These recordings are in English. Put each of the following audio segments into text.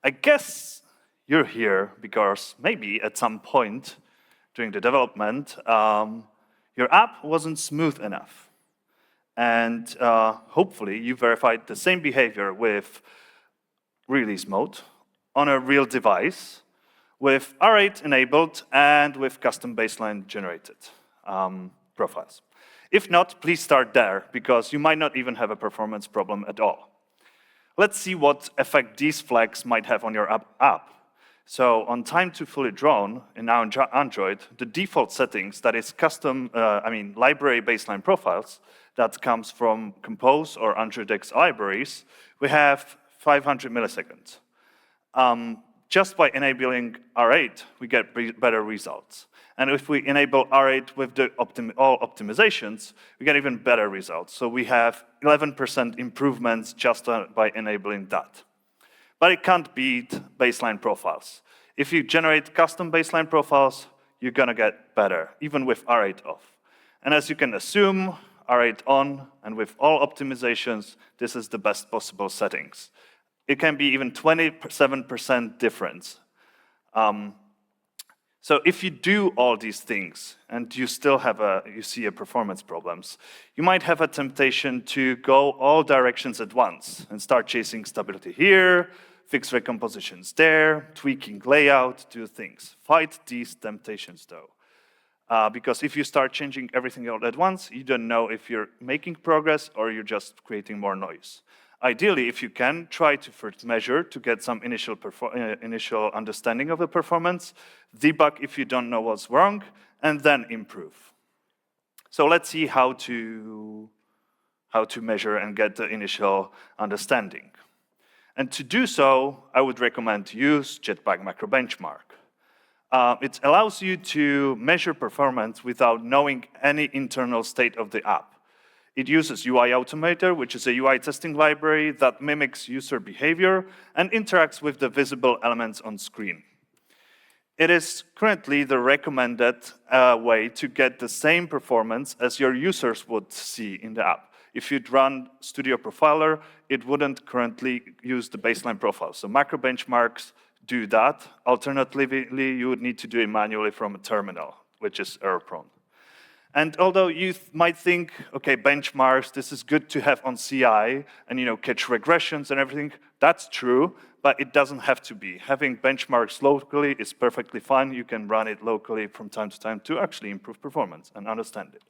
I guess you're here because maybe at some point during the development, your app wasn't smooth enough. And hopefully you verified the same behavior with release mode on a real device with R8 enabled and with custom baseline generated profiles. If not, please start there, because you might not even have a performance problem at all. Let's see what effect these flags might have on your app. So on time to fully drawn in Android, the default settings, that is custom, library baseline profiles, that comes from Compose or AndroidX libraries, we have 500 milliseconds. Just by enabling R8, we get better results. And if we enable R8 with the all optimizations, we get even better results. So we have 11% improvements just by enabling that. But it can't beat baseline profiles. If you generate custom baseline profiles, you're going to get better, even with R8 off. And as you can assume, R8 on, and with all optimizations, this is the best possible settings. It can be even 27% difference. So if you do all these things and you still have you see performance problems, you might have a temptation to go all directions at once and start chasing stability here, fix recompositions there, tweaking layout, do things. Fight these temptations though. Because if you start changing everything all at once, you don't know if you're making progress or you're just creating more noise. Ideally, if you can, try to first measure to get some initial understanding of the performance, debug if you don't know what's wrong, and then improve. So let's see how to measure and get the initial understanding. And to do so, I would recommend to use Jetpack Macro Benchmark. It allows you to measure performance without knowing any internal state of the app. It uses UI Automator, which is a UI testing library that mimics user behavior and interacts with the visible elements on screen. It is currently the recommended way to get the same performance as your users would see in the app. If you'd run Studio Profiler, it wouldn't currently use the baseline profile. So macro benchmarks do that. Alternatively, you would need to do it manually from a terminal, which is error-prone. And although you might think, okay, benchmarks, this is good to have on CI and catch regressions and everything, that's true, but it doesn't have to be. Having benchmarks locally is perfectly fine. You can run it locally from time to time to actually improve performance and understand it.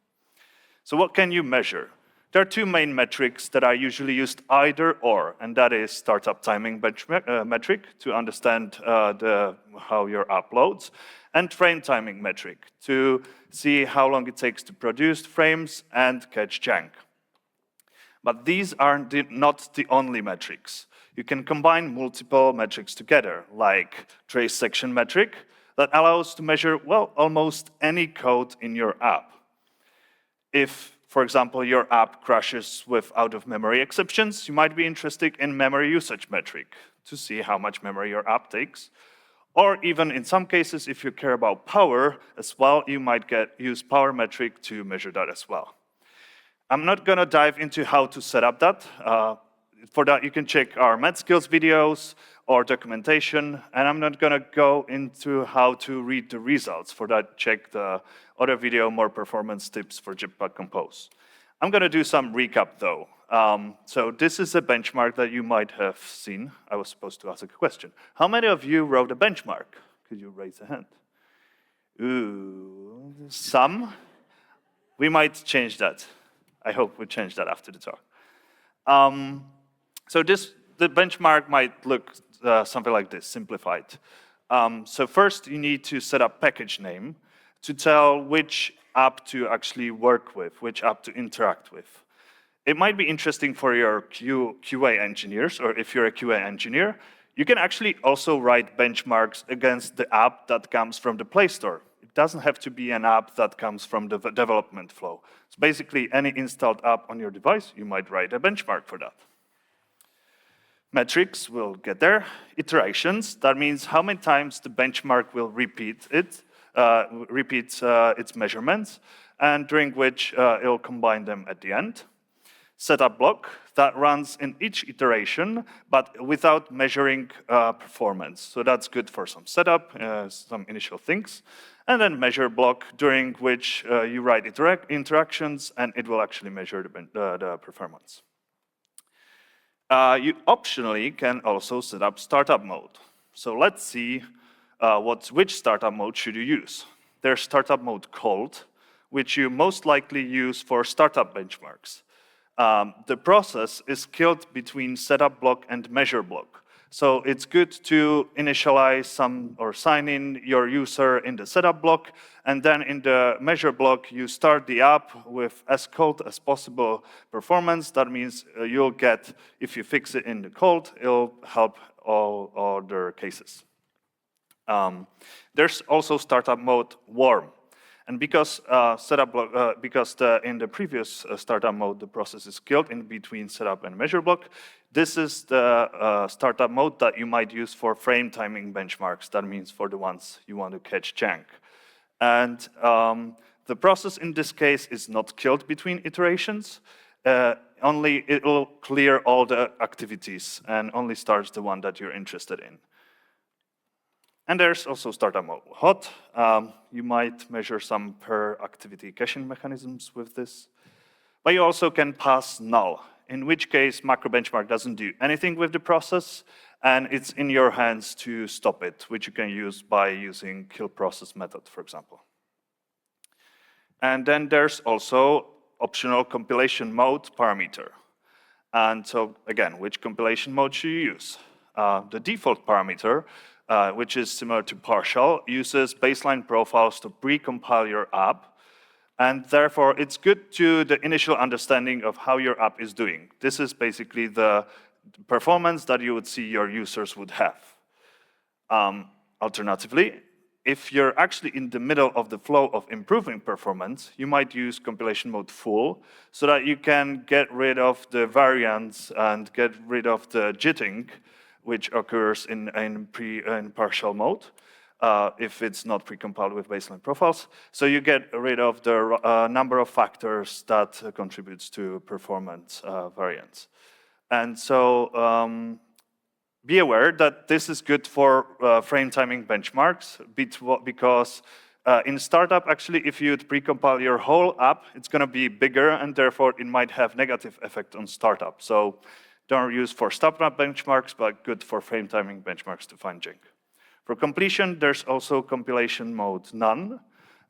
So what can you measure? There are two main metrics that are usually used either or, and that is startup timing metric to understand how your app loads, and frame timing metric to see how long it takes to produce frames and catch jank. But these are not the only metrics. You can combine multiple metrics together, like trace section metric, that allows to measure, well, almost any code in your app. If, for example, your app crashes with out-of-memory exceptions, you might be interested in memory usage metric to see how much memory your app takes. Or even in some cases, if you care about power as well, you might use power metric to measure that as well. I'm not going to dive into how to set up that. For that, you can check our Med Skills videos or documentation, and I'm not going to go into how to read the results. For that, check the other video, More Performance Tips for Jetpack Compose. I'm going to do some recap, though. So this is a benchmark that you might have seen. I was supposed to ask a question. How many of you wrote a benchmark? Could you raise a hand? Ooh, some. We might change that. I hope we change that after the talk. So the benchmark might look something like this, simplified. So first, you need to set up package name to tell which app to actually work with, which app to interact with. It might be interesting for your QA engineers, or if you're a QA engineer, you can actually also write benchmarks against the app that comes from the Play Store. It doesn't have to be an app that comes from the development flow. So basically, any installed app on your device, you might write a benchmark for that. Metrics will get there. Iterations, that means how many times the benchmark will repeat its measurements, and during which it'll combine them at the end. setup block that runs in each iteration, but without measuring performance. So that's good for some setup, some initial things. And then measure block, during which you write interactions, and it will actually measure the performance. You optionally can also set up startup mode. So let's see which startup mode should you use. There's startup mode cold, which you most likely use for startup benchmarks. The process is killed between setup block and measure block. So it's good to initialize or sign in your user in the setup block, and then in the measure block, you start the app with as cold as possible performance. That means you'll get, if you fix it in the cold, it'll help all other cases. There's also startup mode warm. And because in the previous startup mode, the process is killed in between setup and measure block, this is the startup mode that you might use for frame timing benchmarks. That means for the ones you want to catch jank. And the process in this case is not killed between iterations. Only it will clear all the activities and only starts the one that you're interested in. And there's also startup mode hot. You might measure some per activity caching mechanisms with this. But you also can pass null, in which case macro benchmark doesn't do anything with the process, and it's in your hands to stop it, which you can use by using kill process method, for example. And then there's also optional compilation mode parameter. And so again, which compilation mode should you use? The default parameter, which is similar to partial, uses baseline profiles to pre-compile your app. And therefore, it's good to the initial understanding of how your app is doing. This is basically the performance that you would see your users would have. Alternatively, if you're actually in the middle of the flow of improving performance, you might use compilation mode full so that you can get rid of the variance and get rid of the jitting, which occurs in partial mode, if it's not precompiled with baseline profiles. So you get rid of the number of factors that contributes to performance variance. And so be aware that this is good for frame timing benchmarks, because in startup, actually, if you'd precompile your whole app, it's going to be bigger, and therefore it might have negative effect on startup. So don't use for startup benchmarks, but good for frame timing benchmarks to find jank. For completion, there's also compilation mode none.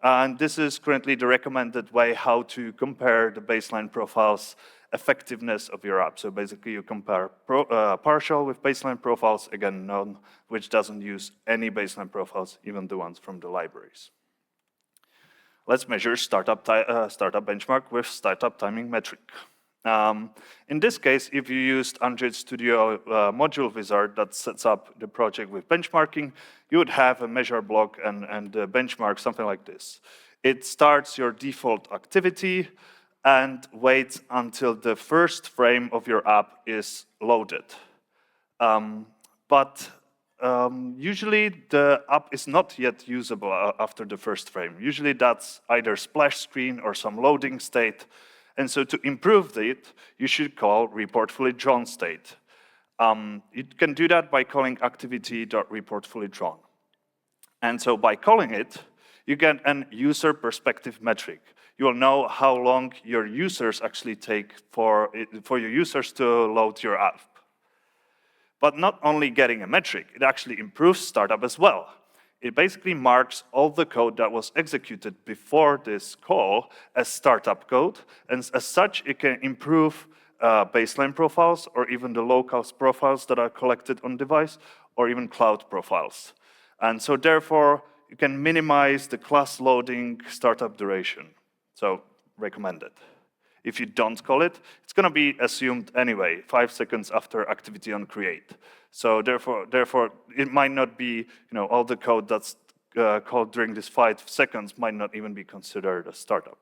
And this is currently the recommended way how to compare the baseline profiles effectiveness of your app. So basically, you compare partial with baseline profiles, again, none, which doesn't use any baseline profiles, even the ones from the libraries. Let's measure startup benchmark with startup timing metric. In this case, if you used Android Studio module wizard that sets up the project with benchmarking, you would have a measure block and the benchmark, something like this. It starts your default activity and waits until the first frame of your app is loaded. Usually the app is not yet usable after the first frame. Usually that's either splash screen or some loading state. And so to improve it, you should call report fully drawn state. You can do that by calling activity.reportFullyDrawn. And so by calling it, you get an user perspective metric. You will know how long your users actually take for your users to load your app. But not only getting a metric, it actually improves startup as well. It basically marks all the code that was executed before this call as startup code, and as such, it can improve baseline profiles or even the localhost profiles that are collected on device, or even cloud profiles. And so therefore, you can minimize the class loading startup duration. So recommended. If you don't call it, it's going to be assumed anyway, 5 seconds after activity on create. So therefore, it might not be, all the code that's called during this 5 seconds might not even be considered a startup.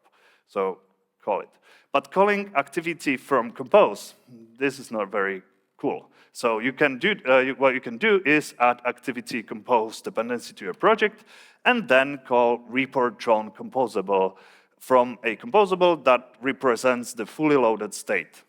So call it. But calling activity from compose, this is not very cool. So you can do what you can do is add activity compose dependency to your project, and then call report drawn composable from a composable that represents the fully loaded state.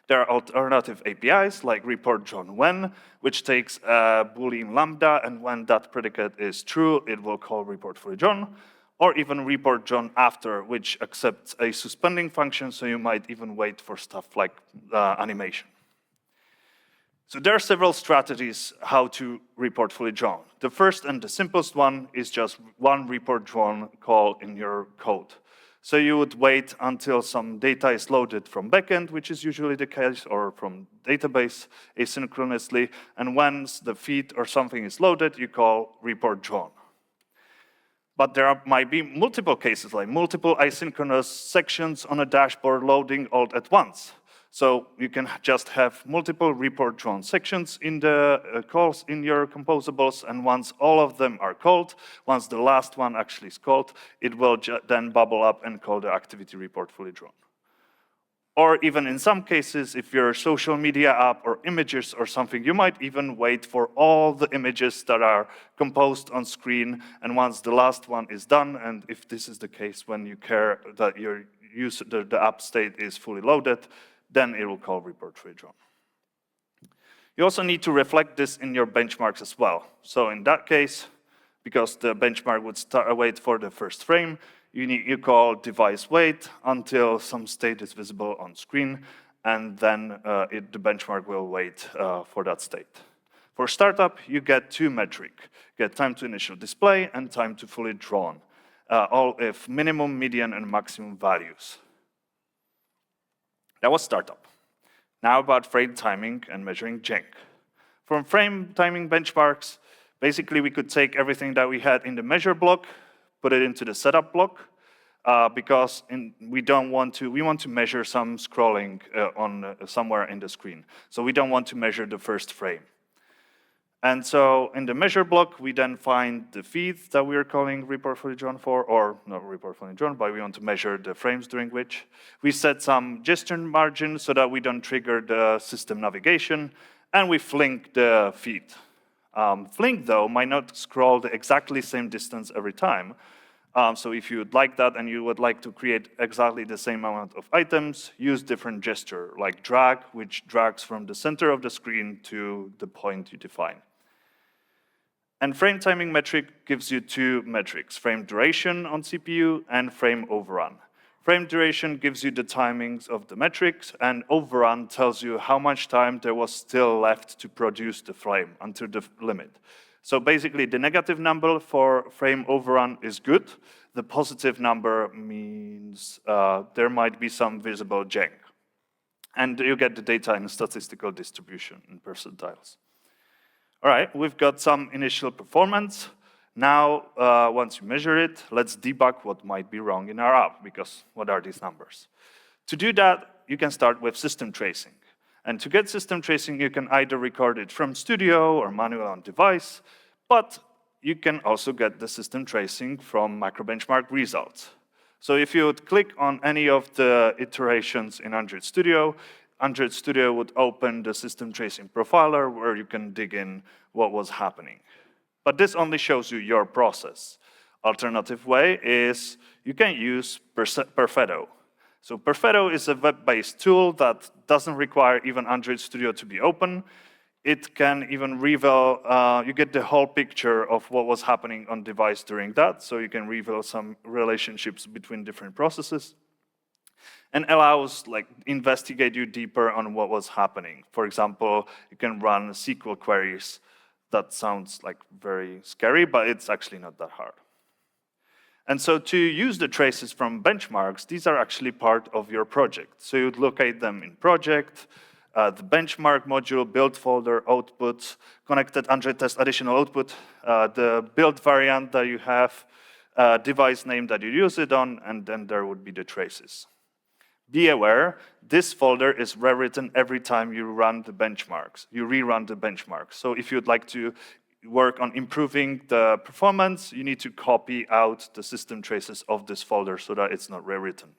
There are alternative APIs like report John when, which takes a Boolean lambda, and when that predicate is true, it will call report fully John, or even report John after, which accepts a suspending function, so you might even wait for stuff like animation. So there are several strategies how to report fully John. The first and the simplest one is just one report John call in your code. So you would wait until some data is loaded from backend, which is usually the case, or from database asynchronously, and once the feed or something is loaded, you call report John. But there might be multiple cases, like multiple asynchronous sections on a dashboard loading all at once. So you can just have multiple report John sections in the calls in your composables, and once all of them are called, once the last one actually is called, it will then bubble up and call the activity report fully drawn. Or even in some cases, if you're a social media app or images or something, you might even wait for all the images that are composed on screen, and once the last one is done, and if this is the case when you care that your the app state is fully loaded, then it will call report fully drawn. You also need to reflect this in your benchmarks as well. So in that case, because the benchmark would wait for the first frame, you call device wait until some state is visible on screen, and then the benchmark will wait for that state. For startup, you get two metrics. You get time to initial display and time to fully drawn, all with minimum, median, and maximum values. That was startup. Now about frame timing and measuring jank. From frame timing benchmarks, basically we could take everything that we had in the measure block, put it into the setup block, because we want to measure some scrolling somewhere in the screen. So we don't want to measure the first frame. And so in the measure block, we then find the feed that we are calling report fully drawn for, or not report fully drawn, but we want to measure the frames during which. We set some gesture margin so that we don't trigger the system navigation, and we flink the feed. Flink, though, might not scroll the exactly same distance every time. So if you would like that and you would like to create exactly the same amount of items, use different gesture, like drag, which drags from the center of the screen to the point you define. And frame timing metric gives you two metrics, frame duration on CPU and frame overrun. Frame duration gives you the timings of the metrics, and overrun tells you how much time there was still left to produce the frame until the limit. So basically, the negative number for frame overrun is good. The positive number means there might be some visible jank. And you get the data in statistical distribution in percentiles. All right, we've got some initial performance. Now, once you measure it, let's debug what might be wrong in our app, because what are these numbers? To do that, you can start with system tracing. And to get system tracing, you can either record it from Studio or manual on device, but you can also get the system tracing from macro-benchmark results. So if you would click on any of the iterations in Android Studio would open the system tracing profiler where you can dig in what was happening. But this only shows you your process. Alternative way is you can use Perfetto. So Perfetto is a web-based tool that doesn't require even Android Studio to be open. It can even reveal, you get the whole picture of what was happening on device during that, so you can reveal some relationships between different processes, and allows investigate you deeper on what was happening. For example, you can run SQL queries. That sounds like very scary, but it's actually not that hard. And so to use the traces from benchmarks, these are actually part of your project. So you'd locate them in project, the benchmark module, build folder, output, connected Android test additional output, the build variant that you have, device name that you use it on, and then there would be the traces. Be aware, this folder is rewritten every time you run the benchmarks. You rerun the benchmarks. So if you'd like to work on improving the performance, you need to copy out the system traces of this folder so that it's not rewritten.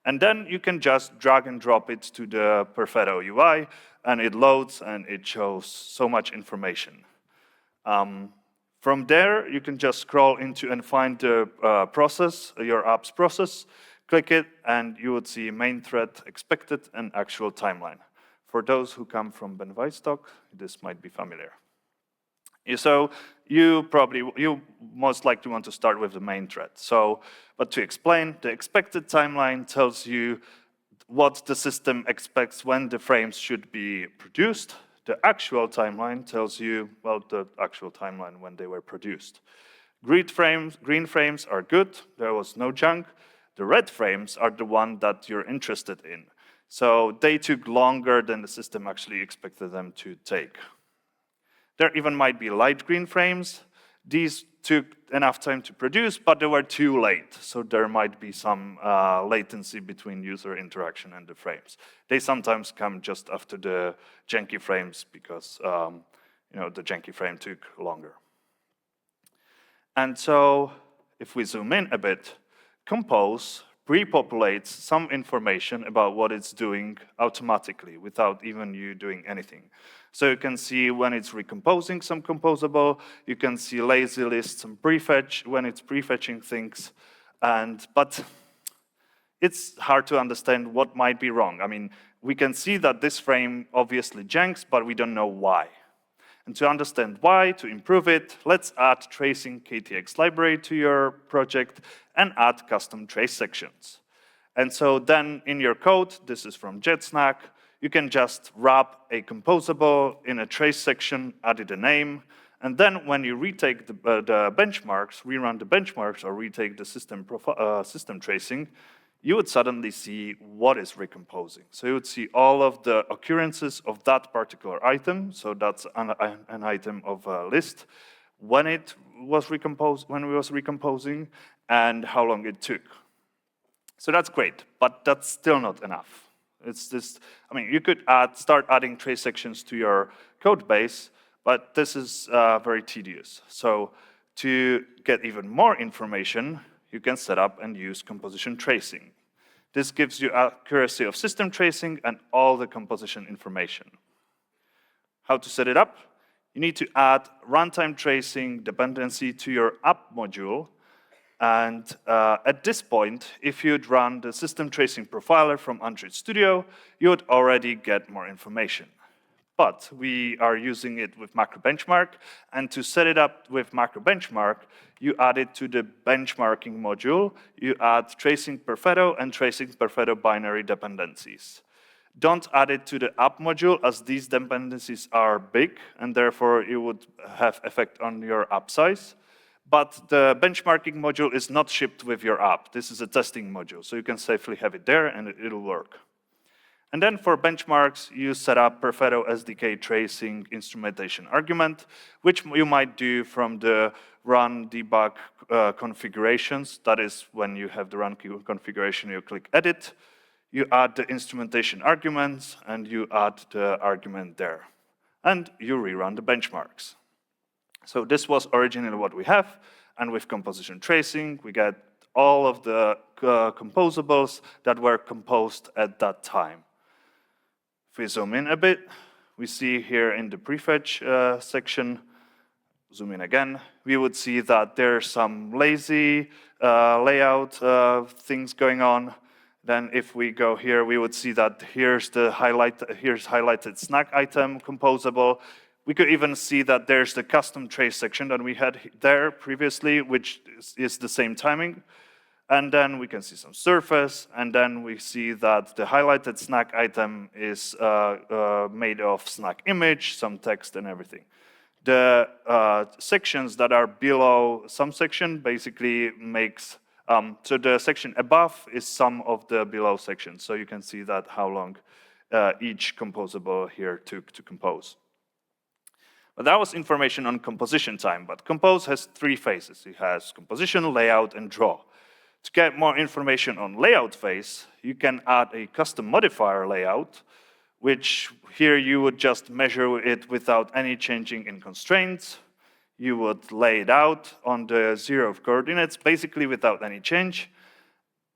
And then you can just drag and drop it to the Perfetto UI, and it loads and it shows so much information. From there, you can just scroll into and find the process, your app's process, click it, and you would see main thread expected and actual timeline. For those who come from Ben Weisstock, this might be familiar. So you most likely want to start with the main thread. But to explain, the expected timeline tells you what the system expects when the frames should be produced. The actual timeline tells you, well, the actual timeline when they were produced. Green frames are good, there was no junk. The red frames are the one that you're interested in. So they took longer than the system actually expected them to take. There even might be light green frames. These took enough time to produce, but they were too late. So there might be some latency between user interaction and the frames. They sometimes come just after the janky frames because the janky frame took longer. And so if we zoom in a bit, Compose pre-populates some information about what it's doing automatically without even you doing anything. So you can see when it's recomposing some composable, you can see lazy lists and prefetch when it's prefetching things, but it's hard to understand what might be wrong. I mean, we can see that this frame obviously janks, but we don't know why. And to understand why, to improve it, let's add tracing KTX library to your project and add custom trace sections. And so then in your code, this is from JetSnack, you can just wrap a composable in a trace section, add it a name, and then when you retake the benchmarks, rerun the benchmarks or retake the system tracing, you would suddenly see what is recomposing. So you would see all of the occurrences of that particular item. So that's an item of a list, when it was recomposing, and how long it took. So that's great, but that's still not enough. You could start adding trace sections to your code base, but this is very tedious. So to get even more information, you can set up and use composition tracing. This gives you accuracy of system tracing and all the composition information. How to set it up? You need to add runtime tracing dependency to your app module. And at this point, if you'd run the system tracing profiler from Android Studio, you would already get more information. But we are using it with macro benchmark, and to set it up with macro benchmark, you add it to the benchmarking module. You add tracing perfetto and tracing perfetto binary dependencies. Don't add it to the app module, as these dependencies are big, and therefore it would have effect on your app size. But the benchmarking module is not shipped with your app. This is a testing module, so you can safely have it there and it'll work. And then for benchmarks, you set up Perfetto SDK tracing instrumentation argument, which you might do from the run debug configurations. That is when you have the run configuration, you click edit, you add the instrumentation arguments, and you add the argument there. And you rerun the benchmarks. So this was originally what we have, and with composition tracing, we get all of the composables that were composed at that time. If we zoom in a bit, we see here in the prefetch section, zoom in again, we would see that there's some lazy layout things going on. Then if we go here, we would see that here's highlighted snack item composable. We could even see that there's the custom trace section that we had there previously, which is the same timing. And then we can see some surface, and then we see that the highlighted snack item is made of snack image, some text, and everything. The sections that are below some section basically makes, so the section above is some of the below sections. So you can see that how long each composable here took to compose. But that was information on composition time, but Compose has 3 phases. It has composition, layout, and draw. To get more information on layout phase, you can add a custom modifier layout, which here you would just measure it without any changing in constraints. You would lay it out on the 0 coordinates, basically without any change,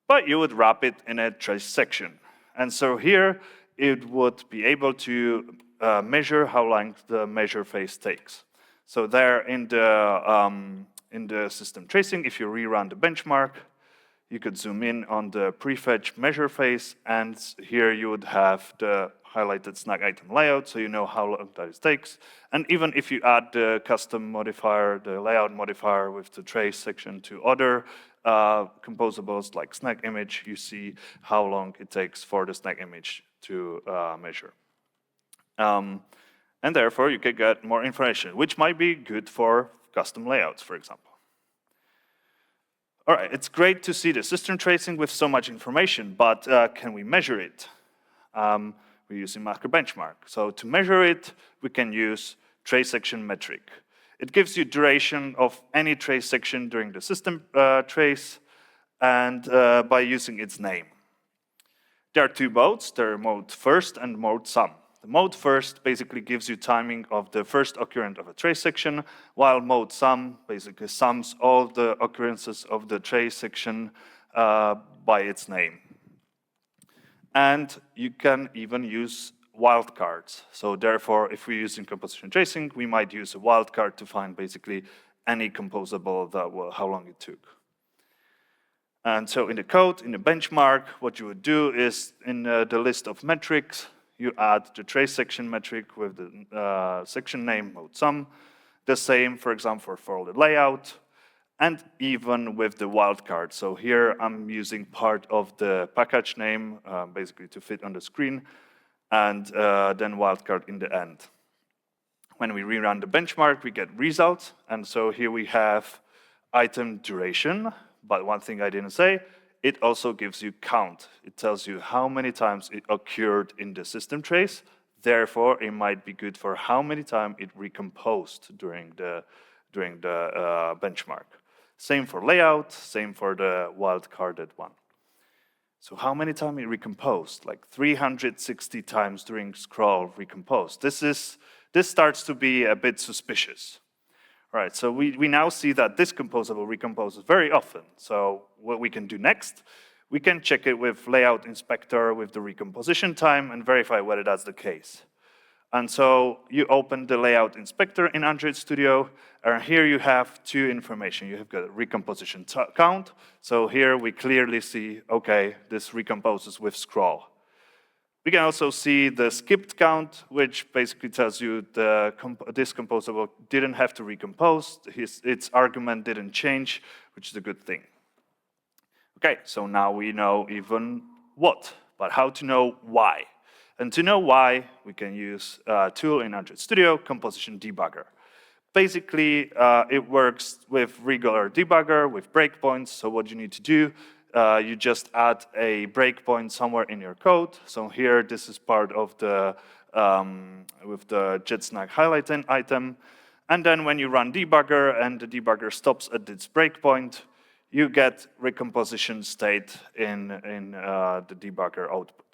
but you would wrap it in a trace section. And so here, it would be able to measure how long the measure phase takes. So there in the system tracing, if you rerun the benchmark, you could zoom in on the prefetch measure phase, and here you would have the highlighted snag item layout, so you know how long that takes. And even if you add the custom modifier, the layout modifier with the trace section to other composables like snag image, you see how long it takes for the snag image to measure. And therefore, you can get more information, which might be good for custom layouts, for example. All right, it's great to see the system tracing with so much information, but can we measure it? We're using marker benchmark. So to measure it, we can use trace section metric. It gives you duration of any trace section during the system trace, and by using its name. There are two modes. There are mode first and mode sum. The mode first basically gives you timing of the first occurrence of a trace section, while mode sum basically sums all the occurrences of the trace section by its name. And you can even use wildcards. So therefore, if we're using composition tracing, we might use a wildcard to find basically any composable that how long it took. And so in the code, in the benchmark, what you would do is in the list of metrics, you add the trace section metric with the section name, mode sum. The same, for example, for the layout, and even with the wildcard. So here I'm using part of the package name, basically to fit on the screen, and then wildcard in the end. When we rerun the benchmark, we get results, and so here we have item duration, but one thing I didn't say, it also gives you count. It tells you how many times it occurred in the system trace. Therefore, it might be good for how many times it recomposed during the benchmark. Same for layout, same for the wildcarded one. So how many times it recomposed? Like 360 times during scroll recomposed. This starts to be a bit suspicious. Right, so we now see that this composable recomposes very often. So what we can do next, we can check it with layout inspector with the recomposition time and verify whether that's the case. And so you open the layout inspector in Android Studio, and here you have two information. You have got a recomposition count. So here we clearly see, okay, this recomposes with scroll. We can also see the skipped count, which basically tells you this composable didn't have to recompose, its argument didn't change, which is a good thing. Okay, so now we know even what, but how to know why. And to know why, we can use a tool in Android Studio, Composition Debugger. Basically, it works with regular debugger, with breakpoints, so what you need to do, you just add a breakpoint somewhere in your code. So here, this is part of the with the jetsnag highlighting item. And then when you run debugger and the debugger stops at its breakpoint, you get recomposition state in the debugger output.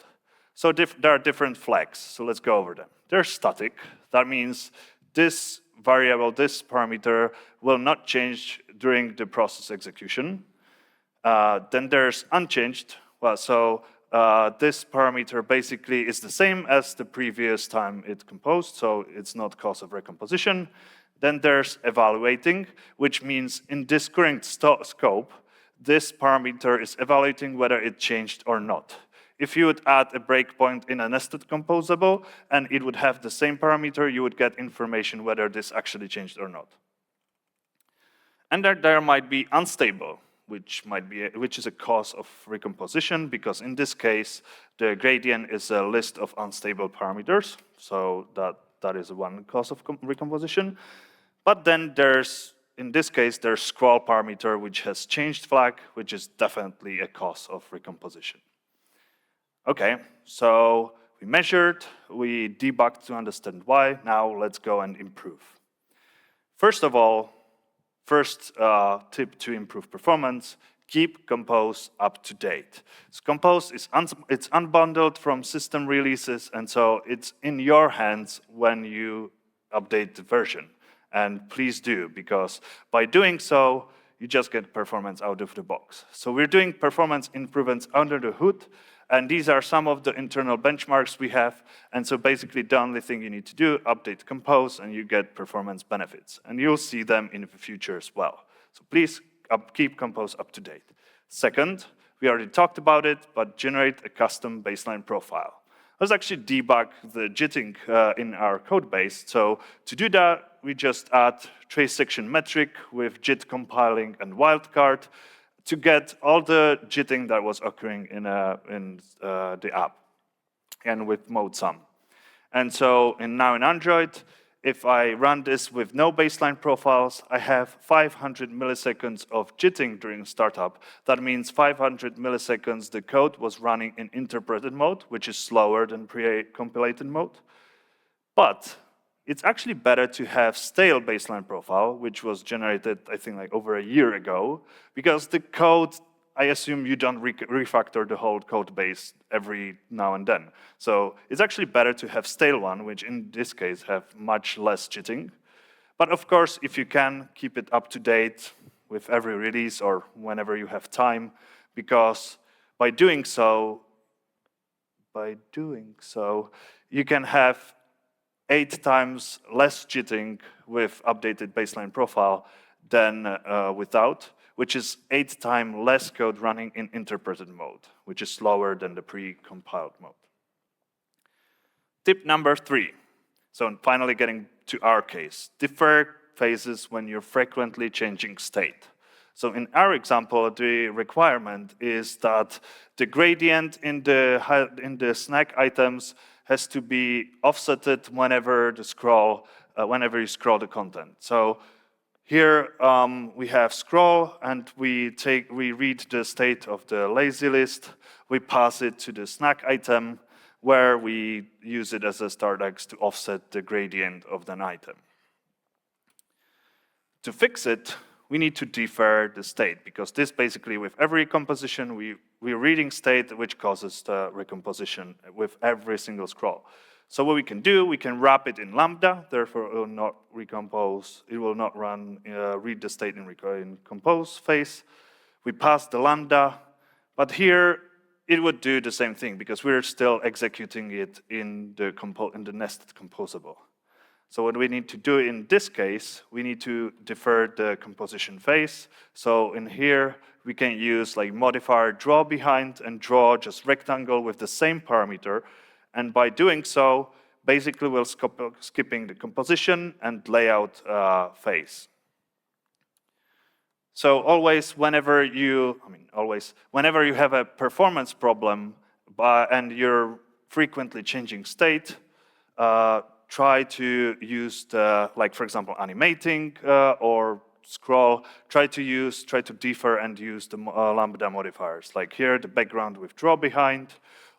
So there are different flags. So let's go over them. They're static. That means this variable, this parameter, will not change during the process execution. Then there's unchanged. Well, so this parameter basically is the same as the previous time it composed, so it's not cause of recomposition. Then there's evaluating, which means in this current scope, this parameter is evaluating whether it changed or not. If you would add a breakpoint in a nested composable and it would have the same parameter, you would get information whether this actually changed or not. And there might be unstable, which is a cause of recomposition, because in this case, the gradient is a list of unstable parameters, so that is one cause of recomposition. But then in this case, there's scroll parameter, which has changed flag, which is definitely a cause of recomposition. Okay, so we measured, we debugged to understand why. Now let's go and improve. First of all, first tip to improve performance, keep Compose up to date. So Compose it's unbundled from system releases, and so it's in your hands when you update the version. And please do, because by doing so, you just get performance out of the box. So we're doing performance improvements under the hood, and these are some of the internal benchmarks we have. And so basically the only thing you need to do, update Compose, and you get performance benefits. And you'll see them in the future as well. So please keep Compose up to date. Second, we already talked about it, but generate a custom baseline profile. Let's actually debug the jitting in our code base. So to do that, we just add trace section metric with JIT compiling and wildcard to get all the jitting that was occurring in the app, and with mode sum. And so now in Android, if I run this with no baseline profiles, I have 500 milliseconds of jitting during startup. That means 500 milliseconds the code was running in interpreted mode, which is slower than pre-compilated mode. But it's actually better to have stale baseline profile, which was generated, I think, like over a year ago, because the code, I assume you don't refactor the whole code base every now and then. So it's actually better to have stale one, which in this case have much less jitting. But of course, if you can, keep it up to date with every release or whenever you have time, because by doing so, you can have 8 times less jitting with updated baseline profile than without, which is 8 times less code running in interpreted mode, which is slower than the pre-compiled mode. Tip number 3. So finally getting to our case, defer phases when you're frequently changing state. So in our example, the requirement is that the gradient in the snack items has to be offsetted whenever you scroll the content. So here we have scroll, and we read the state of the lazy list. We pass it to the snack item, where we use it as a startx to offset the gradient of the item. To fix it, we need to defer the state, because this basically, with every composition, we're reading state, which causes the recomposition with every single scroll. So what we can do, we can wrap it in Lambda, therefore it will not recompose, it will not read the state in compose phase. We pass the Lambda, but here it would do the same thing, because we're still executing it in the nested composable. So what we need to do in this case, we need to defer the composition phase. So in here, we can use like modifier draw behind and draw just rectangle with the same parameter. And by doing so, basically we're skipping the composition and layout phase. So whenever you have a performance problem and you're frequently changing state, try to use for example, animating or scroll. Try to defer and use the Lambda modifiers. Like here, the background with draw behind.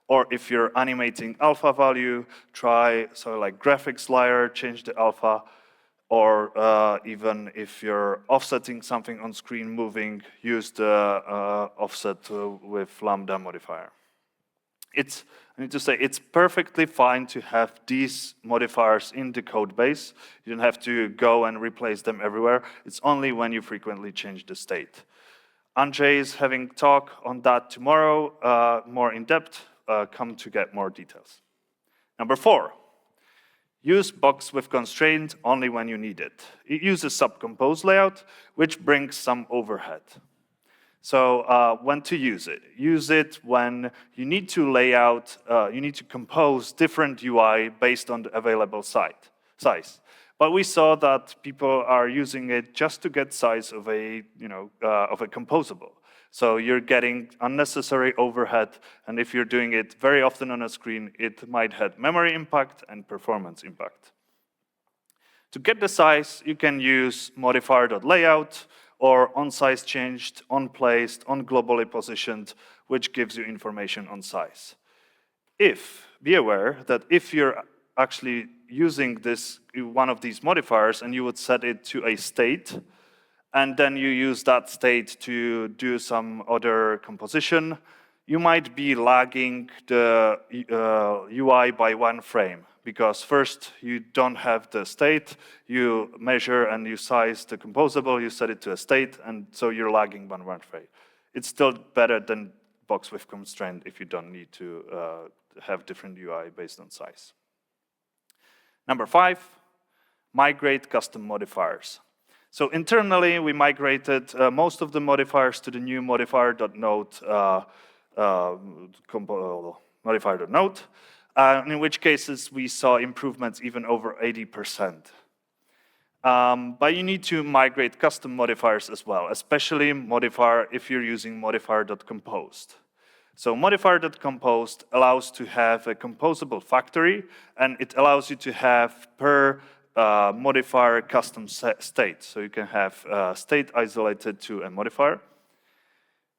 Or if you're animating alpha value, like graphics layer, change the alpha. Or even if you're offsetting something on screen moving, use the offset with Lambda modifier. I need to say, it's perfectly fine to have these modifiers in the code base. You don't have to go and replace them everywhere. It's only when you frequently change the state. Andrzej is having talk on that tomorrow, more in depth. Come to get more details. Number 4, use box with constraint only when you need it. It uses subcompose layout, which brings some overhead. So when to use it? Use it when you need to you need to compose different UI based on the available size. But we saw that people are using it just to get size of a composable. So you're getting unnecessary overhead, and if you're doing it very often on a screen, it might have memory impact and performance impact. To get the size, you can use modifier.layout or onSize changed, onPlaced, onGlobally positioned, which gives you information on size. Be aware that if you're actually using one of these modifiers and you would set it to a state, and then you use that state to do some other composition, you might be lagging the UI by 1 frame. Because first, you don't have the state, you measure and you size the composable, you set it to a state, and so you're lagging by 1 frame. It's still better than box with constraint if you don't need to have different UI based on size. Number 5, migrate custom modifiers. So internally, we migrated most of the modifiers to the new modifier.node modifier.node, in which cases we saw improvements even over 80%. But you need to migrate custom modifiers as well, especially modifier if you're using modifier.composed. So modifier.composed allows to have a composable factory, and it allows you to have per modifier custom state. So you can have state isolated to a modifier,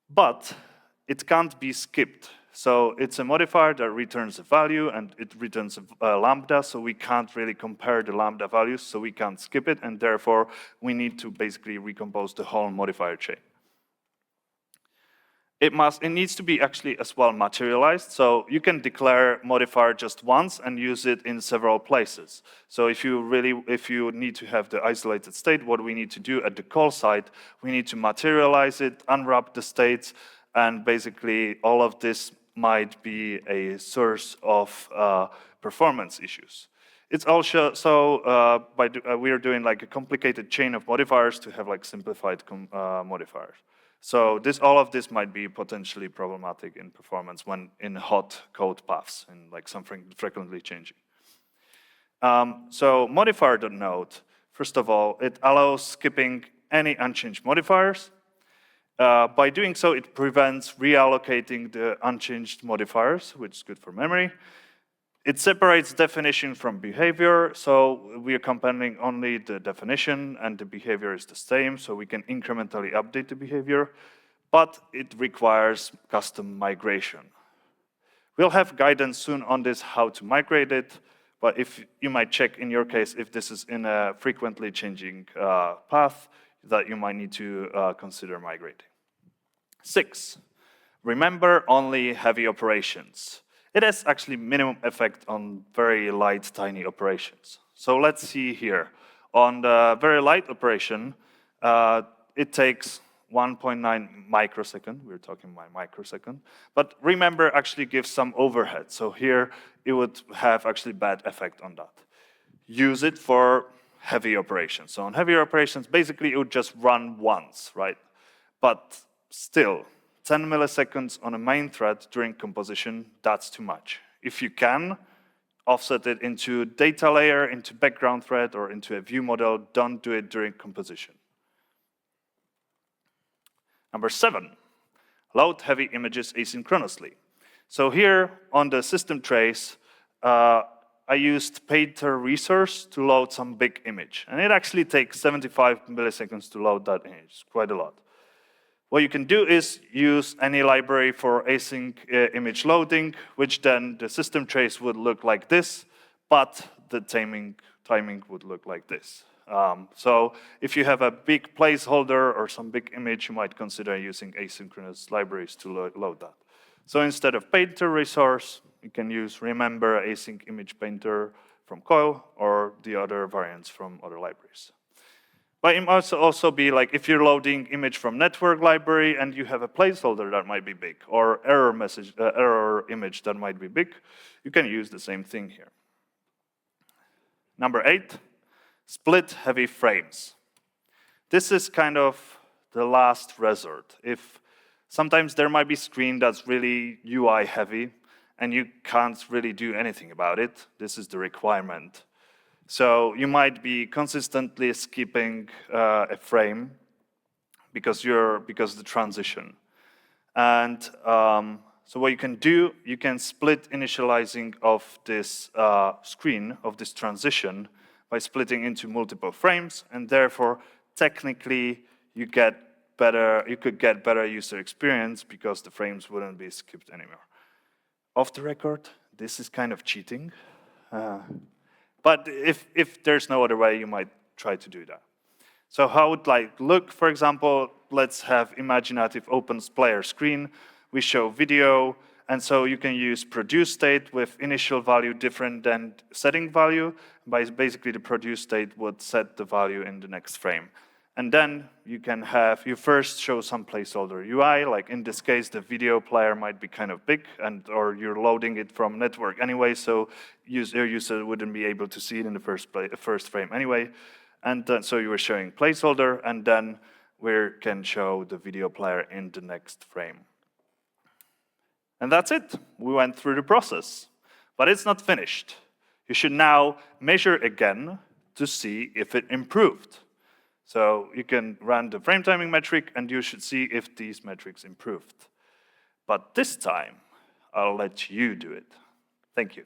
but it can't be skipped. So it's a modifier that returns a value, and it returns a lambda, so we can't really compare the lambda values, so we can't skip it, and therefore we need to basically recompose the whole modifier chain. It needs to be actually as well materialized, so you can declare modifier just once and use it in several places. So if you need to have the isolated state, what we need to do at the call site, we need to materialize it, unwrap the states, and basically all of this might be a source of performance issues. It's also, so we are doing like a complicated chain of modifiers to have like simplified modifiers. So all of this might be potentially problematic in performance when in hot code paths and like something frequently changing. So modifier.node, first of all, it allows skipping any unchanged modifiers. By doing so, it prevents reallocating the unchanged modifiers, which is good for memory. It separates definition from behavior, so we are compiling only the definition and the behavior is the same, so we can incrementally update the behavior, but it requires custom migration. We'll have guidance soon on this, how to migrate it, but if you might check in your case if this is in a frequently changing path that you might need to consider migrating. 6, remember only heavy operations. It has actually minimum effect on very light, tiny operations. So let's see here. On the very light operation, it takes 1.9 microsecond. We're talking about microsecond. But remember actually gives some overhead. So here, it would have actually bad effect on that. Use it for heavy operations. So on heavy operations, basically, it would just run once, right? But still, 10 milliseconds on a main thread during composition, that's too much. If you can, offset it into data layer, into background thread, or into a view model. Don't do it during composition. Number 7, load heavy images asynchronously. So here on the system trace, I used painter resource to load some big image. And it actually takes 75 milliseconds to load that image, quite a lot. What you can do is use any library for async image loading, which then the system trace would look like this, but the timing would look like this. So if you have a big placeholder or some big image, you might consider using asynchronous libraries to load that. So instead of painter resource, you can use remember async image painter from Coil or the other variants from other libraries. But it might also be like if you're loading image from network library and you have a placeholder that might be big, or error image that might be big, you can use the same thing here. Number 8, split heavy frames. This is kind of the last resort. If sometimes there might be screen that's really UI heavy and you can't really do anything about it, this is the requirement. So you might be consistently skipping a frame because of the transition. And so what you can do, you can split initializing of this screen, of this transition, by splitting into multiple frames, and therefore, technically, you could get better user experience because the frames wouldn't be skipped anymore. Off the record, this is kind of cheating. But if there's no other way, you might try to do that. So how would like look, for example, let's have imaginative open player screen. We show video, and so you can use produce state with initial value different than setting value. Basically, the produce state would set the value in the next frame. And then you first show some placeholder UI, like in this case, the video player might be kind of big, or you're loading it from network anyway, so your user wouldn't be able to see it in the first frame anyway. And so you were showing placeholder, and then we can show the video player in the next frame. And that's it. We went through the process. But it's not finished. You should now measure again to see if it improved. So you can run the frame timing metric, and you should see if these metrics improved. But this time, I'll let you do it. Thank you.